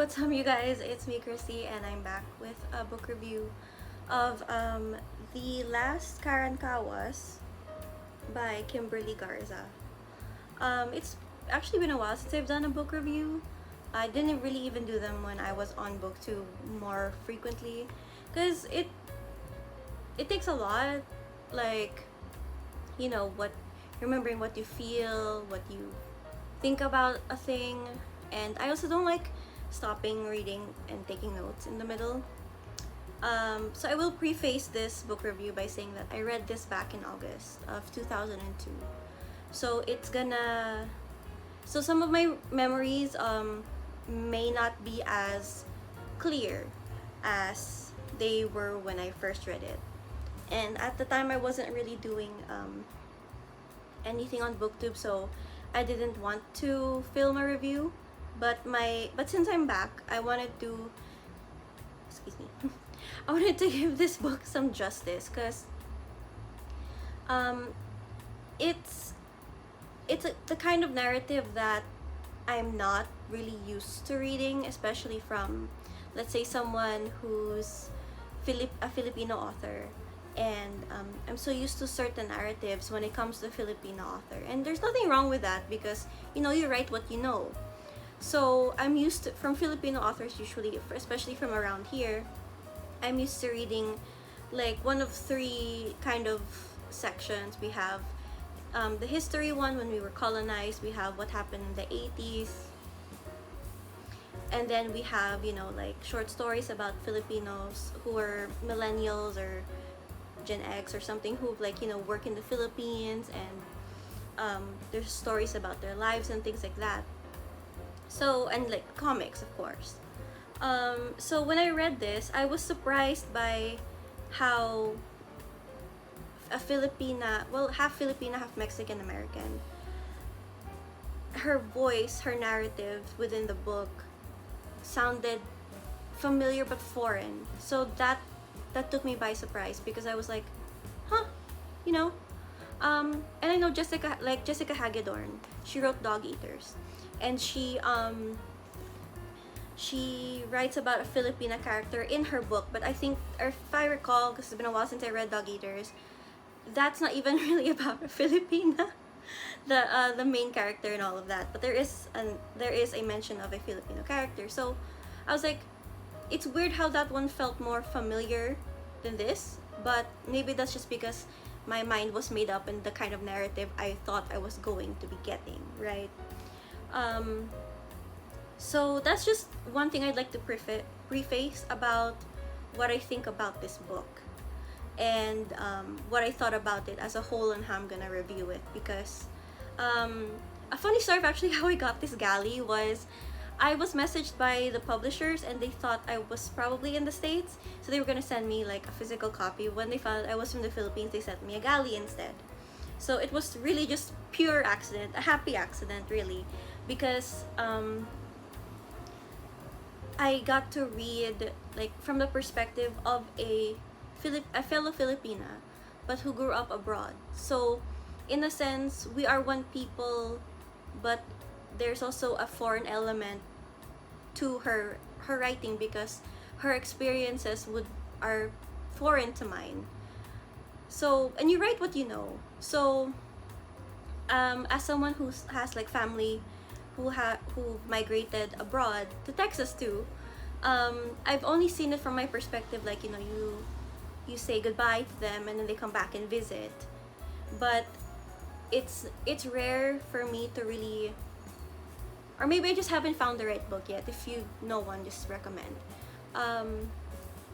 what's up, you guys? It's me, Chrissy, and I'm back with a book review of The Last Karankawas by Kimberly Garza. It's actually been a while since I've done a book review. I didn't really even do them when I was on booktube more frequently because it takes a lot, like, what remembering what you feel, what you think about a thing, and I also don't like stopping reading and taking notes in the middle. So I will preface this book review by saying that I read this back in August of 2002. So some of my memories may not be as clear as they were when I first read it. And at the time I wasn't really doing anything on booktube, so I didn't want to film a review. But since I'm back, I wanted to excuse me I wanted to give this book some justice because um it's the kind of narrative that I'm not really used to reading, especially from, let's say, someone who's a Filipino author. And I'm so used to certain narratives when it comes to Filipino author, and there's nothing wrong with that because you write what you know. So I'm used to, from Filipino authors usually, especially from around here, I'm used to reading like one of three kind of sections. We have the history one, when we were colonized. We have what happened in the 80s. And then we have, like short stories about Filipinos who are millennials or Gen X or something, who like, work in the Philippines, and there's stories about their lives and things like that. So, and like comics, of course. So when I read this, I was surprised by how a Filipina, well, half Filipina, half Mexican American, her voice, her narrative within the book sounded familiar but foreign. So that took me by surprise because I was like, huh, you know. And I know Jessica Hagedorn. She wrote Dog Eaters, and she writes about a Filipina character in her book. But I think, or if I recall, because it's been a while since I read Dog Eaters, that's not even really about a Filipina, the main character and all of that. But there is a mention of a Filipino character. So I was like, it's weird how that one felt more familiar than this, but maybe that's just because my mind was made up in the kind of narrative I thought I was going to be getting, right? So that's just one thing I'd like to preface about what I think about this book, and what I thought about it as a whole and how I'm gonna review it. Because a funny story of actually how I got this galley was, I was messaged by the publishers and they thought I was probably in the States, so they were gonna send me like a physical copy. When they found I was from the Philippines, they sent me a galley instead. So it was really just pure accident, a happy accident really, because I got to read like from the perspective of a fellow Filipina, but who grew up abroad. So in a sense, we are one people, but there's also a foreign element to her writing because her experiences are foreign to mine. So, and you write what you know. So as someone who has like family who migrated abroad to Texas too, I've only seen it from my perspective, like, you say goodbye to them and then they come back and visit. But it's rare for me to really, or maybe I just haven't found the right book yet. If you know one, just recommend.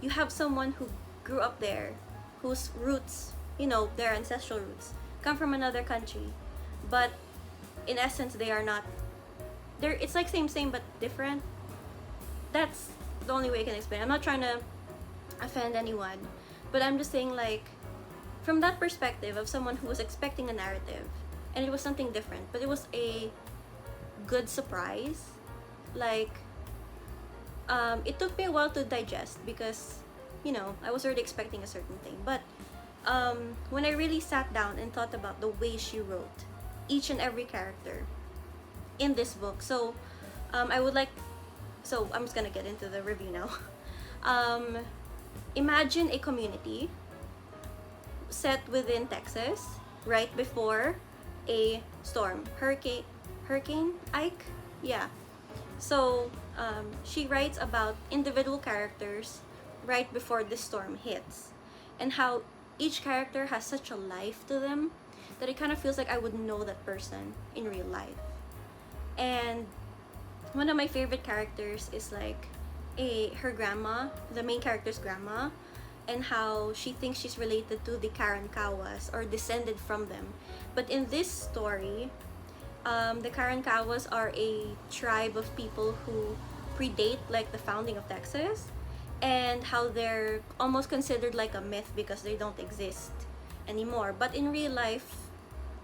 You have someone who grew up there, whose roots, their ancestral roots, come from another country, but in essence they are not. It's like same but different. That's the only way I can explain. I'm not trying to offend anyone, but I'm just saying, like, from that perspective of someone who was expecting a narrative and it was something different, but it was a good surprise. Like, it took me a while to digest because I was already expecting a certain thing. But when I really sat down and thought about the way she wrote each and every character in this book, so I would like So I'm just gonna get into the review now. um, Imagine a community set within Texas right before a storm, Hurricane Ike. Yeah. So she writes about individual characters right before the storm hits, and how each character has such a life to them that it kind of feels like I would know that person in real life. And one of my favorite characters is like her grandma, the main character's grandma, and how she thinks she's related to the Karankawas or descended from them. But in this story, the Karankawas are a tribe of people who predate like the founding of Texas, and how they're almost considered like a myth because they don't exist anymore. But in real life,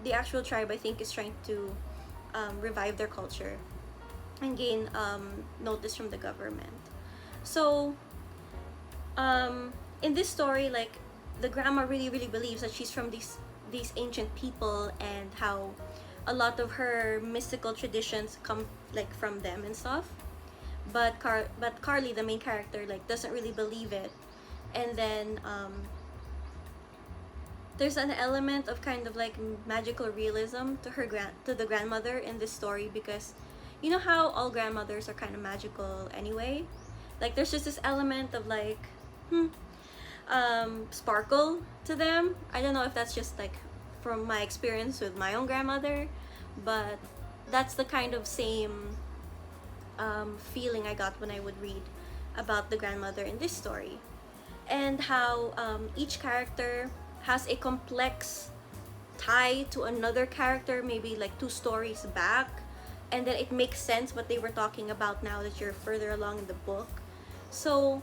the actual tribe, I think, is trying to revive their culture and gain notice from the government. So in this story, like, the grandma really believes that she's from these ancient people, and how a lot of her mystical traditions come like from them and stuff. But Carly, the main character, like, doesn't really believe it. And then there's an element of kind of like magical realism to to the grandmother in this story, because you know how all grandmothers are kind of magical anyway. Like, there's just this element of like sparkle to them. I don't know if that's just like from my experience with my own grandmother, but that's the kind of same feeling I got when I would read about the grandmother in this story. And how each character has a complex tie to another character, maybe like 2 stories back, and then it makes sense what they were talking about now that you're further along in the book. So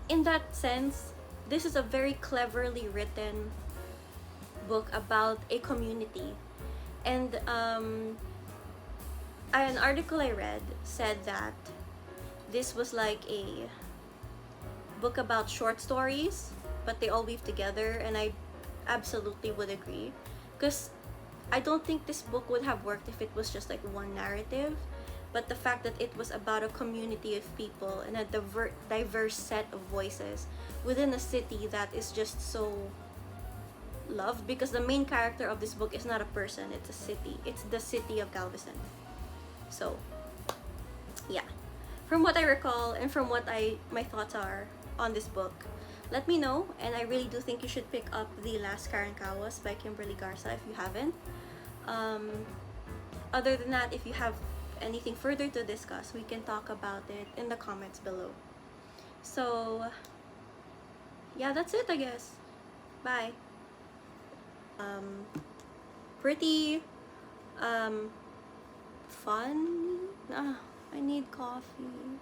in that sense, this is a very cleverly written book about a community. And an article I read said that this was like a book about short stories, but they all weave together, and I absolutely would agree, because I don't think this book would have worked if it was just like one narrative. But the fact that it was about a community of people and a diverse set of voices within a city that is just so loved, because the main character of this book is not a person, it's a city. It's the city of Galveston. So yeah, from what I recall and from what my thoughts are on this book, let me know. And I really do think you should pick up The Last Karankawas by Kimberly Garza if you haven't. Other than that, if you have anything further to discuss, we can talk about it in the comments below. So yeah, that's it, I guess. Bye. Pretty fun. I need coffee.